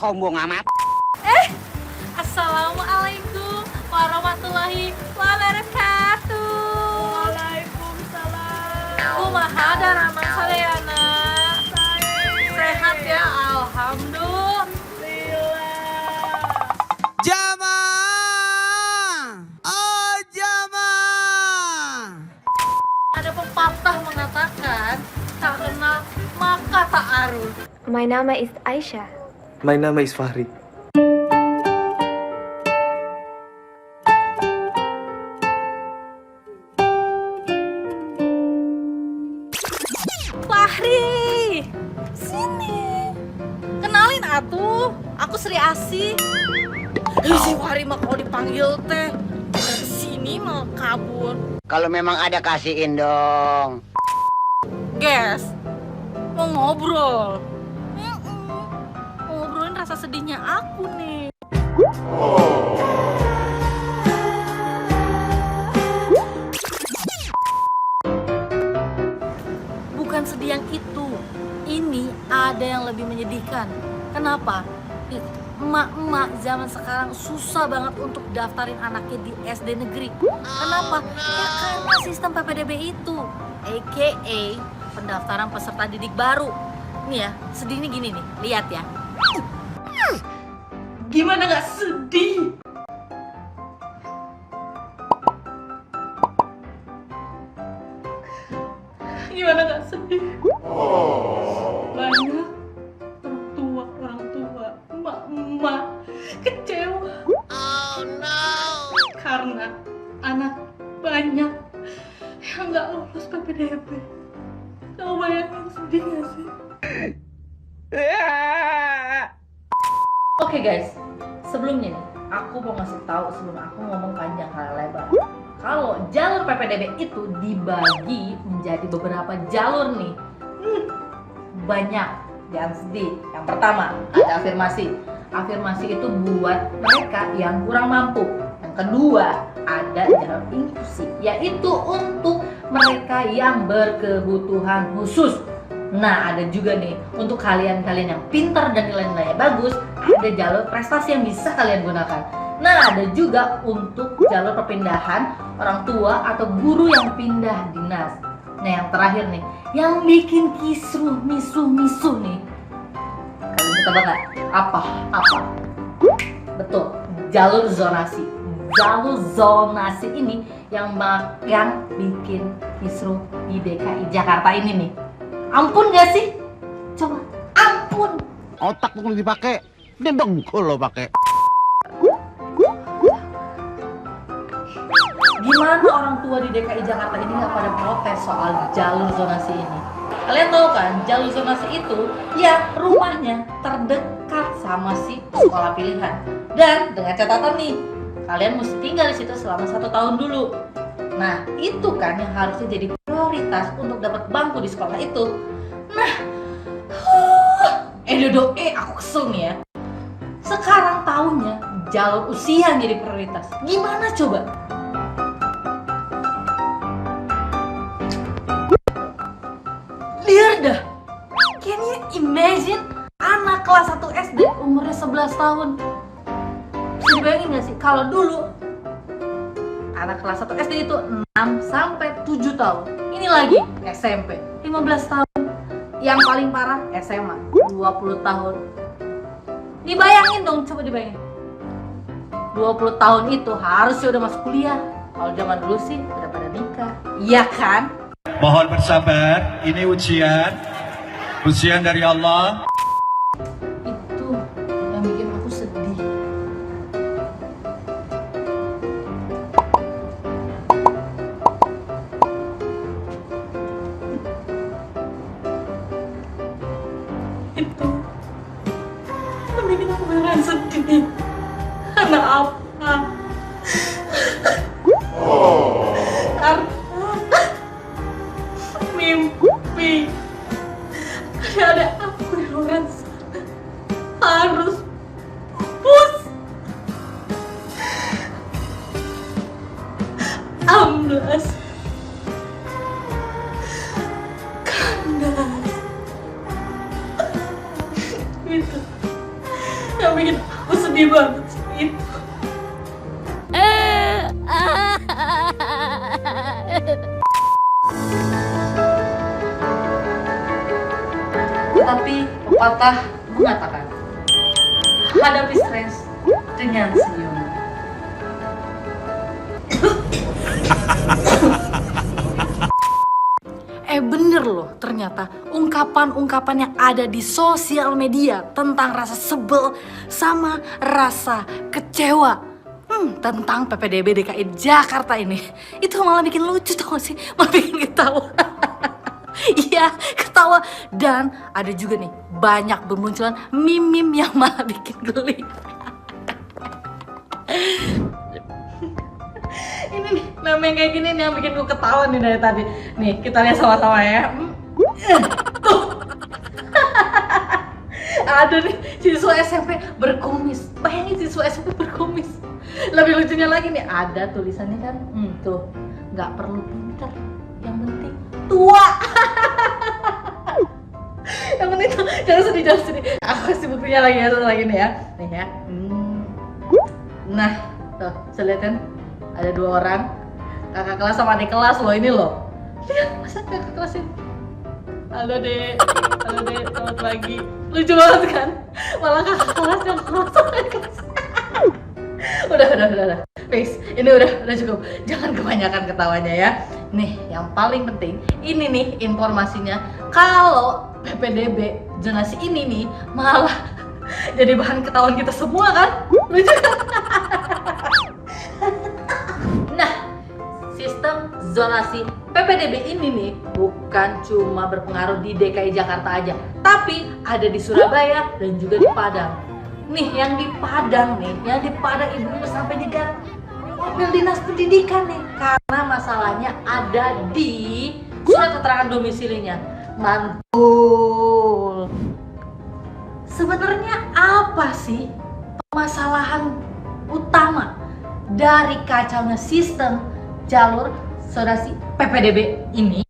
sombong amat. Assalamualaikum warahmatullahi wabarakatuh. Waalaikumsalam. Kumaha daraman sareana? Sehat ya, alhamdulillah. Jamaah, oh jamaah. Ada pepatah mengatakan tak kenal maka tak arus. My nama is Aisyah. My nama is Fahri. Fahri, sini. Kenalin atuh, aku Sri Asih. Si Fahri mah kalau dipanggil teh kesini mau kabur. Kalau memang ada kasihin dong. Guys, mau ngobrol. Mau ngobrolin rasa sedihnya aku nih. Bukan sedih yang itu. Ini ada yang lebih menyedihkan. Kenapa? Emak-emak zaman sekarang susah banget untuk daftarin anaknya di SD negeri. Kenapa? Ya karena sistem PPDB itu, aka pendaftaran peserta didik baru. Nih ya, sedihnya gini nih, lihat ya. Gimana gak sedih? Gimana gak sedih? Banyak orang tua, emak-emak kecewa. Oh no. Karena anak banyak yang gak lulus PPDB. Kamu bayangin sedih gak sih? Oke guys, sebelumnya nih, aku mau ngasih tahu sebelum aku ngomong panjang kali lebar. Kalau jalur PPDB itu dibagi menjadi beberapa jalur nih. Banyak, jangan sedih. Yang pertama, ada afirmasi. Afirmasi itu buat mereka yang kurang mampu. Yang kedua, ada jalur inklusi, yaitu untuk mereka yang berkebutuhan khusus. Nah, ada juga nih untuk kalian-kalian yang pintar dan nilai-nilainya bagus, ada jalur prestasi yang bisa kalian gunakan. Nah, ada juga untuk jalur perpindahan orang tua atau guru yang pindah dinas. Nah, yang terakhir nih, yang bikin kisruh, misuh nih. Kalian bisa tebak nggak? Apa? Betul, jalur zonasi. Jalur zonasi ini yang bikin kisruh di DKI Jakarta ini nih. Ampun gak sih? Coba, ampun. Otak tuh dipakai, dia dengkul lo pakai. Gimana orang tua di DKI Jakarta ini nggak pada protes soal jalur zonasi ini? Kalian tahu kan, jalur zonasi itu ya rumahnya terdekat sama si sekolah pilihan. Dan dengan catatan nih, kalian mesti tinggal di situ selama 1 tahun dulu. Nah, itu kan yang harusnya jadi prioritas untuk dapat bangku di sekolah itu. Nah, aku kesel nih ya. Sekarang tahunya jalur usia yang jadi prioritas. Gimana coba? Liar dah. Can you imagine anak kelas 1 SD umurnya 11 tahun? Bisa dibayangin gak sih kalau dulu anak kelas 1 SD itu 6 sampai 7 tahun. Ini lagi SMP 15 tahun. Yang paling parah SMA 20 tahun. Dibayangin dong, coba dibayangin. 20 tahun itu harusnya udah masuk kuliah. Kalau zaman dulu sih udah pada nikah. Iya kan? Mohon bersabar, ini ujian dari Allah. Itu yang bikin aku sedih. Itu yang bikin aku beneran sedih. Karena apa? Karena mimpi ada aku di luar sana harus pupus. Amblas, kandas. Itu Pepatah mengatakan, hadapi stres dengan senyum. Bener loh, ternyata ungkapan-ungkapan yang ada di sosial media tentang rasa sebel sama rasa kecewa tentang PPDB DKI Jakarta ini, itu malah bikin lucu tau gak sih? Malah bikin ketawa. Iya, ketawa. Dan ada juga nih banyak bermunculan meme-meme yang malah bikin geli. Ini nih, meme yang kayak gini nih yang bikin gue ketawa nih dari tadi. Nih, kita lihat sama-sama ya. Tuh. Ada nih siswa SMP berkumis. Bayangin siswa SMP berkumis. Lebih lucunya lagi nih, ada tulisannya kan, tuh, nggak perlu pintar, yang penting tua. Yang penting tuh, jangan sedih. Aku kasih buktinya lagi ya, satu lagi nih ya. Nih ya. Nah, tuh, bisa lihat kan? Ada 2 orang, kakak kelas sama adik kelas loh ini loh. Lihat, masa kakak kelas ini. Halo dek, selamat pagi. Lucu banget kan? Malah kakak kelas yang kelas sama adik kelas. Udah. Please, ini udah cukup. Jangan kebanyakan ketawanya ya. Nih, yang paling penting, ini nih informasinya. Kalau PPDB zonasi ini nih malah jadi bahan ketahuan kita semua kan? Lucu kan? Nah, sistem zonasi PPDB ini nih bukan cuma berpengaruh di DKI Jakarta aja, tapi ada di Surabaya dan juga di Padang. Nih, yang di Padang ibu-ibu sampai nyegat mobil dinas pendidikan nih karena masalahnya ada di surat keterangan domisilinya. Mantul. Sebenarnya apa sih permasalahan utama dari kacaunya sistem jalur zonasi PPDB ini?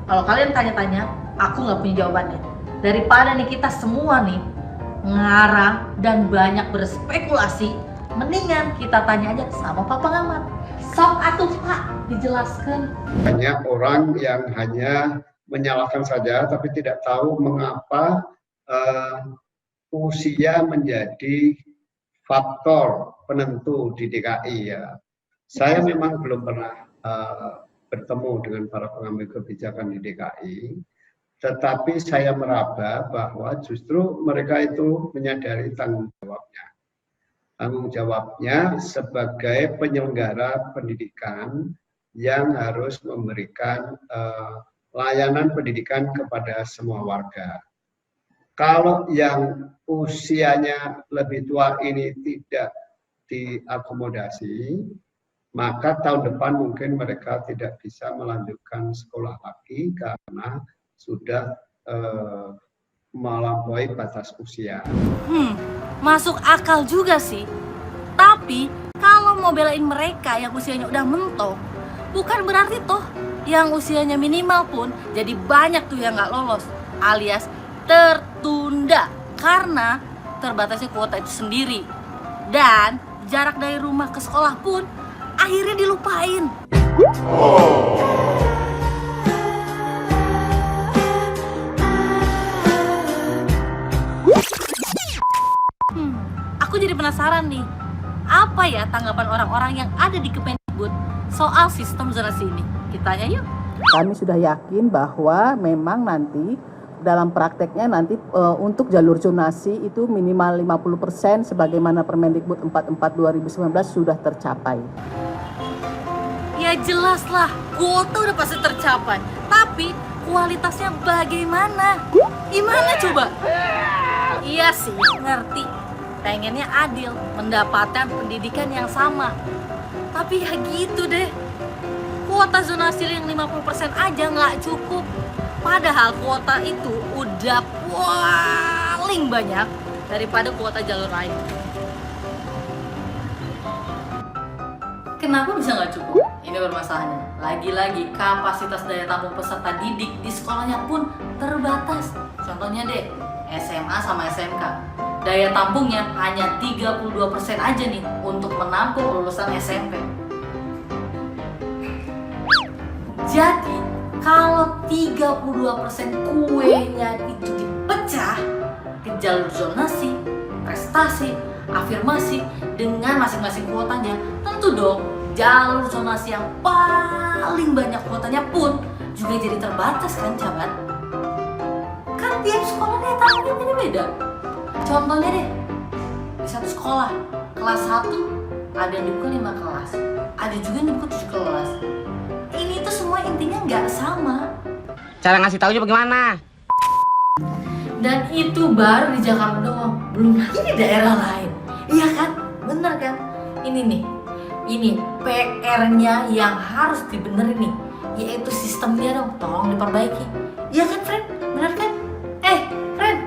Kalau kalian tanya-tanya, aku nggak punya jawabannya. Daripada nih kita semua nih ngarang dan banyak berspekulasi, mendingan kita tanya aja sama Pak Pengamat. Sok atuh Pak, dijelaskan. Banyak orang yang hanya menyalahkan saja, tapi tidak tahu mengapa usia menjadi faktor penentu di DKI ya. Saya memang belum pernah bertemu dengan para pengambil kebijakan di DKI, tetapi saya meraba bahwa justru mereka itu menyadari tanggung jawabnya. Tanggung jawabnya sebagai penyelenggara pendidikan yang harus memberikan layanan pendidikan kepada semua warga. Kalau yang usianya lebih tua ini tidak diakomodasi, maka tahun depan mungkin mereka tidak bisa melanjutkan sekolah lagi karena sudah melampaui batas usia. Masuk akal juga sih. Tapi kalau mau belain mereka yang usianya udah mentok, bukan berarti toh yang usianya minimal pun jadi banyak tuh yang nggak lolos, alias tertunda karena terbatasnya kuota itu sendiri. Dan jarak dari rumah ke sekolah pun akhirnya dilupain. Aku jadi penasaran nih, apa ya tanggapan orang-orang yang ada di Kemendikbud soal sistem zonasi ini? Kita tanya yuk. Kami sudah yakin bahwa memang nanti dalam prakteknya nanti untuk jalur zonasi itu minimal 50% sebagaimana Permendikbud 44 2019 sudah tercapai. Ya jelas lah, kuota udah pasti tercapai. Tapi kualitasnya bagaimana? Gimana coba? Iya sih, ngerti. Pengennya adil, mendapatkan pendidikan yang sama. Tapi ya gitu deh. Kuota zonasi yang 50% aja nggak cukup. Padahal kuota itu udah paling banyak daripada kuota jalur lain. Kenapa bisa nggak cukup? Ini bermasalahnya. Lagi-lagi kapasitas daya tampung peserta didik di sekolahnya pun terbatas. Contohnya deh, SMA sama SMK. Daya tampungnya hanya 32% aja nih untuk menampung lulusan SMP. Jadi, kalau 32% kuenya itu terpecah ke jalur zonasi, prestasi, afirmasi dengan masing-masing kuotanya. Tentu dong, jalur zonasi yang paling banyak kuotanya pun juga jadi terbatas kan, sahabat? Kan tiap sekolah daya tampungnya beda-beda. Contohnya deh, di satu sekolah, kelas 1 ada yang dibuka 5 kelas, ada juga yang dibuka 7 kelas. Ini tuh semua intinya nggak sama. Cara ngasih taunya bagaimana? Dan itu baru di Jakarta doang, belum lagi di daerah lain. Iya kan? Bener kan? Ini PR-nya yang harus dibenerin nih, yaitu sistemnya dong, tolong diperbaiki. Iya kan, friend? Bener kan? Friend?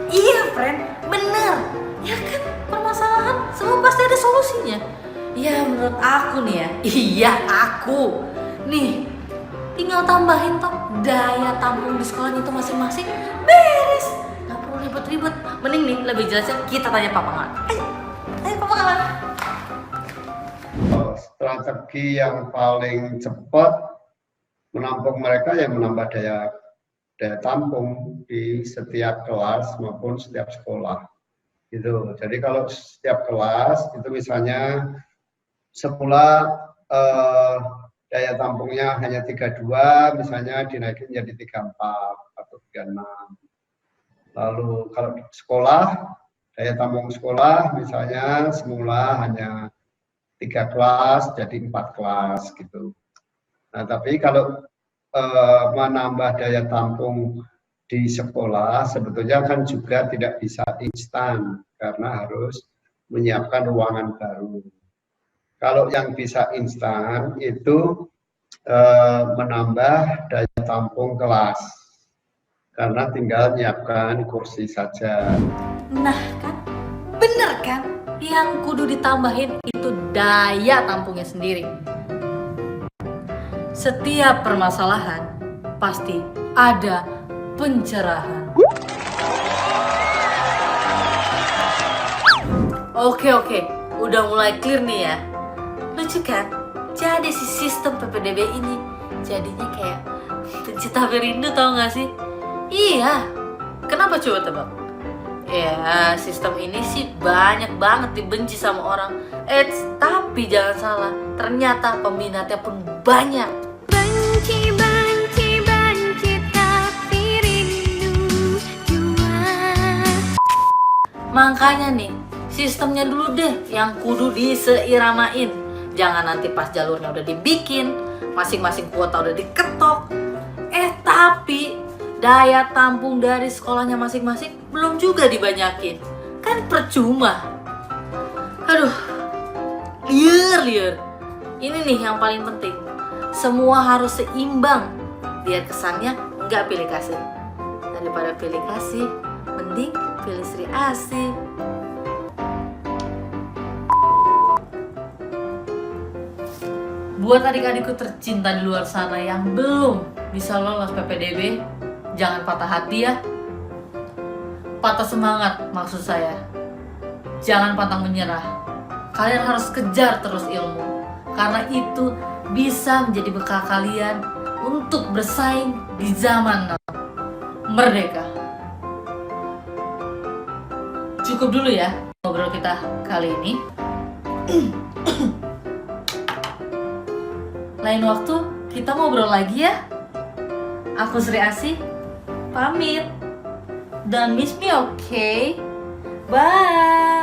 Iya, friend, bener. Ya kan? Permasalahan semua pasti ada solusinya. Ya menurut aku nih ya, iya aku nih, tinggal tambahin toh daya tampung di sekolahnya itu masing-masing, beres. Gak perlu ribet-ribet. Mending nih lebih jelasnya kita tanya Pak Pangalan. Ayo Pak Pangalan. Strategi yang paling cepat menampung mereka yang menambah daya tampung di setiap kelas maupun setiap sekolah. Gitu. Jadi kalau setiap kelas itu misalnya semula daya tampungnya hanya 32, misalnya dinaikin jadi 34 atau 36. Lalu kalau sekolah, daya tampung sekolah misalnya semula hanya 3 kelas jadi 4 kelas gitu. Nah, tapi kalau menambah daya tampung di sekolah sebetulnya kan juga tidak bisa instan karena harus menyiapkan ruangan baru. Kalau yang bisa instan itu menambah daya tampung kelas karena tinggal menyiapkan kursi saja. Nah kan, bener kan? Yang kudu ditambahin itu daya tampungnya sendiri. Setiap permasalahan pasti ada pencerahan. Oke, udah mulai clear nih ya. Lucu kan? Jadi si sistem PPDB ini jadinya kayak pencinta rindu, tau gak sih? Iya. Kenapa coba tebak? Ya, sistem ini sih banyak banget dibenci sama orang. Tapi jangan salah, ternyata peminatnya pun banyak. Benci, benci, benci, tapi rindu jua. Makanya nih, sistemnya dulu deh yang kudu diseiramain. Jangan nanti pas jalurnya udah dibikin, masing-masing kuota udah diketok, tapi daya tampung dari sekolahnya masing-masing belum juga dibanyakin. Kan percuma. Aduh, liar. Ini nih yang paling penting. Semua harus seimbang, biar kesannya nggak pilih kasih. Daripada pilih kasih, mending pilih Sri Asih. Buat adik-adikku tercinta di luar sana yang belum bisa lolos PPDB, jangan patah hati ya. Patah semangat maksud saya. Jangan pantang menyerah. Kalian harus kejar terus ilmu, karena itu bisa menjadi bekal kalian untuk bersaing di zaman now. Merdeka. Cukup dulu ya ngobrol kita kali ini. Lain waktu kita ngobrol lagi ya. Aku Sri Asih, pamit. Don't miss me, okay? Bye.